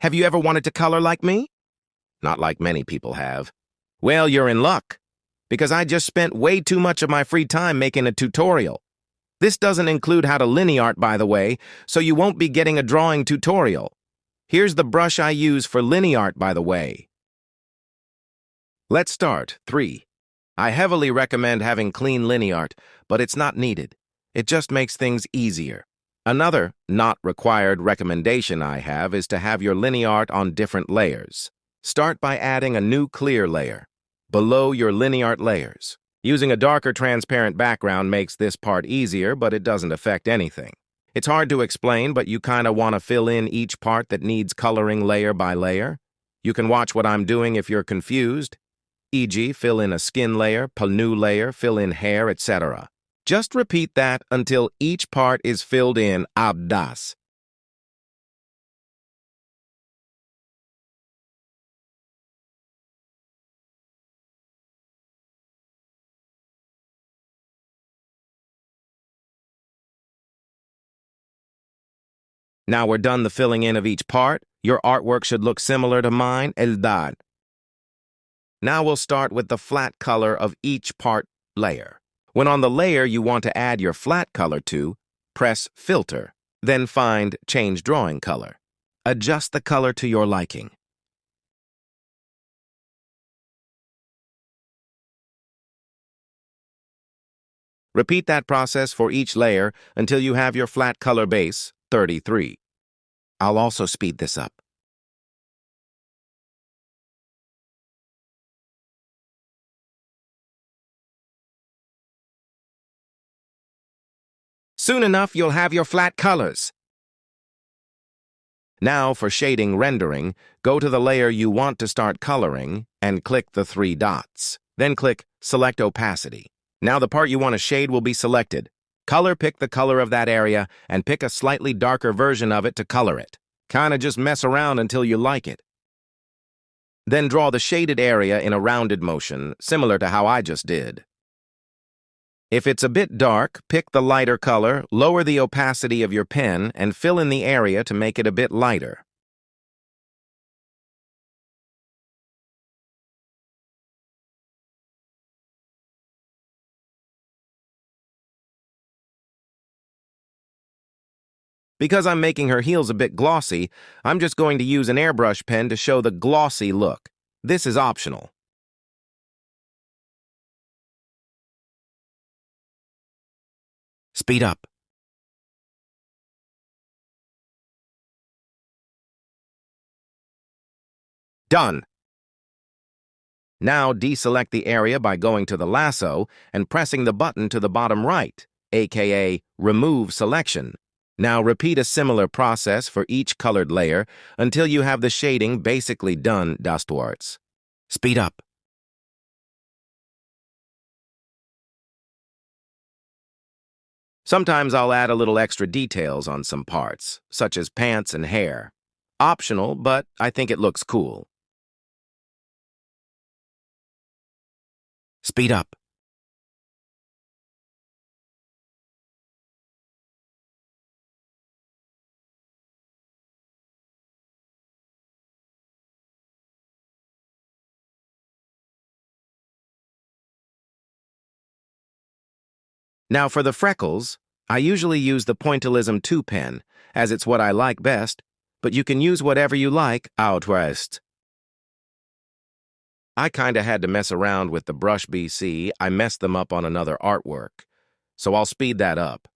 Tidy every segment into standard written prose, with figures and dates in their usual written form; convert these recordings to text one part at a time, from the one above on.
Have you ever wanted to color like me? Not like many people have. Well, you're in luck, because I just spent way too much of my free time making a tutorial. This doesn't include how to lineart, by the way, so you won't be getting a drawing tutorial. Here's the brush I use for lineart, by the way. Let's start. 3. I heavily recommend having clean lineart, but it's not needed. It just makes things easier. Another, not required recommendation I have is to have your lineart on different layers. Start by adding a new clear layer below your lineart layers. Using a darker transparent background makes this part easier, but it doesn't affect anything. It's hard to explain, but you kind of want to fill in each part that needs coloring layer by layer. You can watch what I'm doing if you're confused, e.g. fill in a skin layer, new layer, fill in hair, etc. Just repeat that until each part is filled in Ibis. Now we're done the filling in of each part. Your artwork should look similar to mine, Eldad. Now we'll start with the flat color of each part layer. When on the layer you want to add your flat color to, press Filter, then find Change Drawing Color. Adjust the color to your liking. Repeat that process for each layer until you have your flat color base, 33. I'll also speed this up. Soon enough, you'll have your flat colors. Now for shading rendering, go to the layer you want to start coloring and click the 3 dots. Then click Select Opacity. Now the part you want to shade will be selected. Pick the color of that area and pick a slightly darker version of it to color it. Kinda just mess around until you like it. Then draw the shaded area in a rounded motion, similar to how I just did. If it's a bit dark, pick the lighter color, lower the opacity of your pen, and fill in the area to make it a bit lighter. Because I'm making her heels a bit glossy, I'm just going to use an airbrush pen to show the glossy look. This is optional. Speed up. Done. Now deselect the area by going to the lasso and pressing the button to the bottom right, aka Remove Selection. Now repeat a similar process for each colored layer until you have the shading basically done dustwards. Speed up. Sometimes I'll add a little extra details on some parts, such as pants and hair. Optional, but I think it looks cool. Speed up. Now for the freckles, I usually use the Pointillism 2 pen, as it's what I like best, but you can use whatever you like, out west. I kinda had to mess around with the brush BC. I messed them up on another artwork, so I'll speed that up.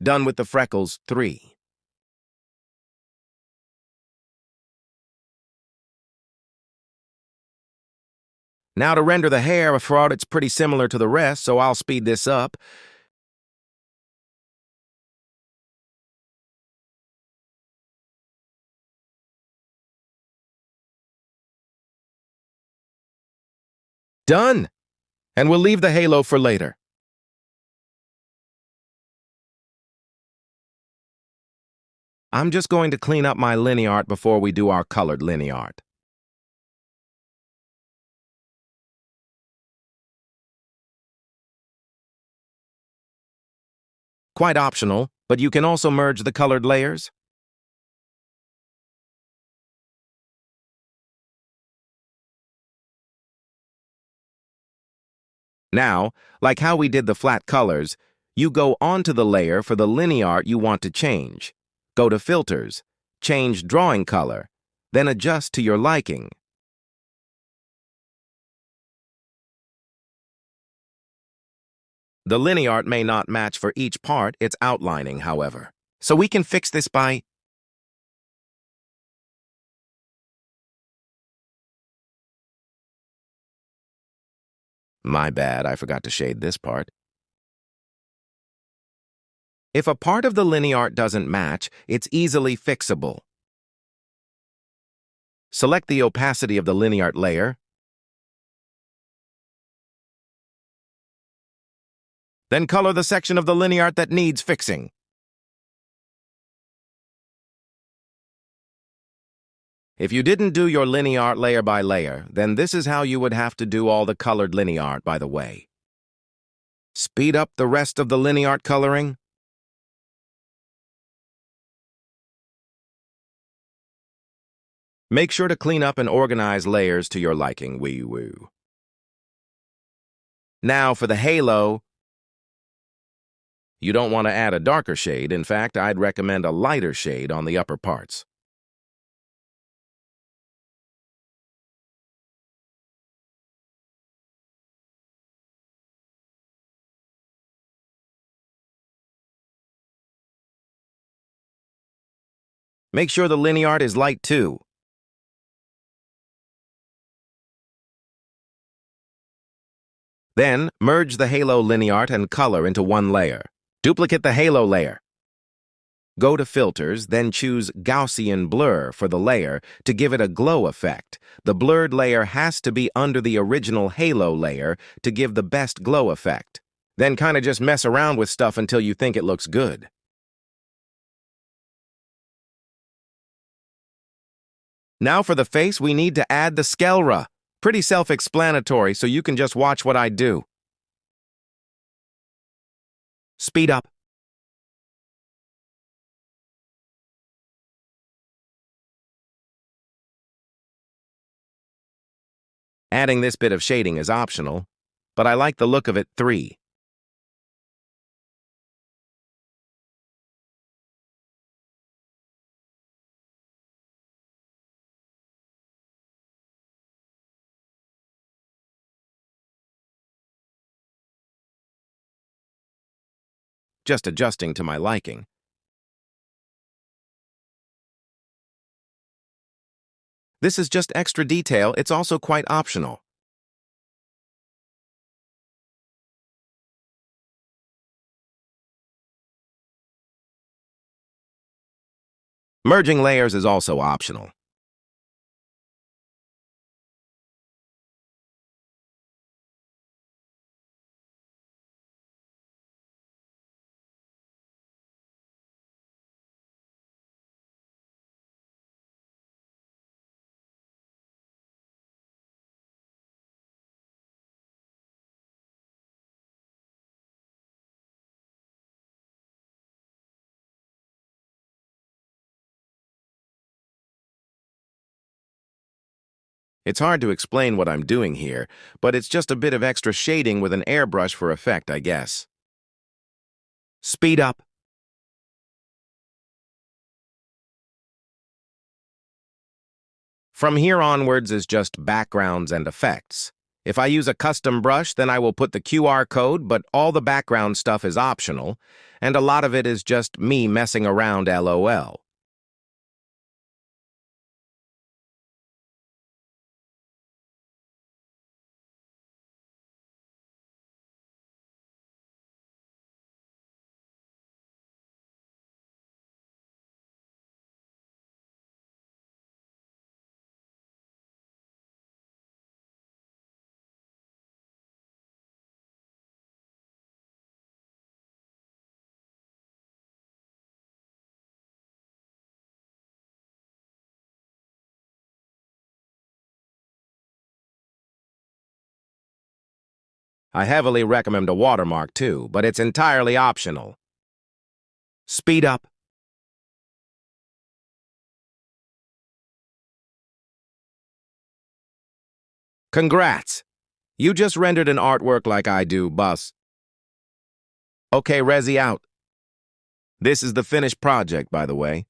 Done with the freckles, 3. Now to render the hair, it's pretty similar to the rest, so I'll speed this up. Done! And we'll leave the halo for later. I'm just going to clean up my lineart before we do our colored lineart. Quite optional, but you can also merge the colored layers. Now, like how we did the flat colors, you go onto the layer for the lineart you want to change. Go to Filters, change Drawing Color, then adjust to your liking. The lineart may not match for each part it's outlining, however. So we can fix this by... My bad, I forgot to shade this part. If a part of the lineart doesn't match, it's easily fixable. Select the opacity of the lineart layer, then color the section of the lineart that needs fixing. If you didn't do your lineart layer by layer, then this is how you would have to do all the colored lineart, by the way. Speed up the rest of the lineart coloring. Make sure to clean up and organize layers to your liking, wee-woo. Now for the halo. You don't want to add a darker shade. In fact, I'd recommend a lighter shade on the upper parts. Make sure the lineart is light too. Then, merge the halo lineart and color into one layer. Duplicate the halo layer. Go to Filters, then choose Gaussian Blur for the layer to give it a glow effect. The blurred layer has to be under the original halo layer to give the best glow effect. Then kind of just mess around with stuff until you think it looks good. Now for the face, we need to add the sclera. Pretty self-explanatory, so you can just watch what I do. Speed up. Adding this bit of shading is optional, but I like the look of it. 3. Just adjusting to my liking. This is just extra detail, it's also quite optional. Merging layers is also optional. It's hard to explain what I'm doing here, but it's just a bit of extra shading with an airbrush for effect, I guess. Speed up. From here onwards is just backgrounds and effects. If I use a custom brush, then I will put the QR code, but all the background stuff is optional, and a lot of it is just me messing around, LOL. I heavily recommend a watermark too, but it's entirely optional. Speed up. Congrats! You just rendered an artwork like I do, boss. Okay, Resi out. This is the finished project, by the way.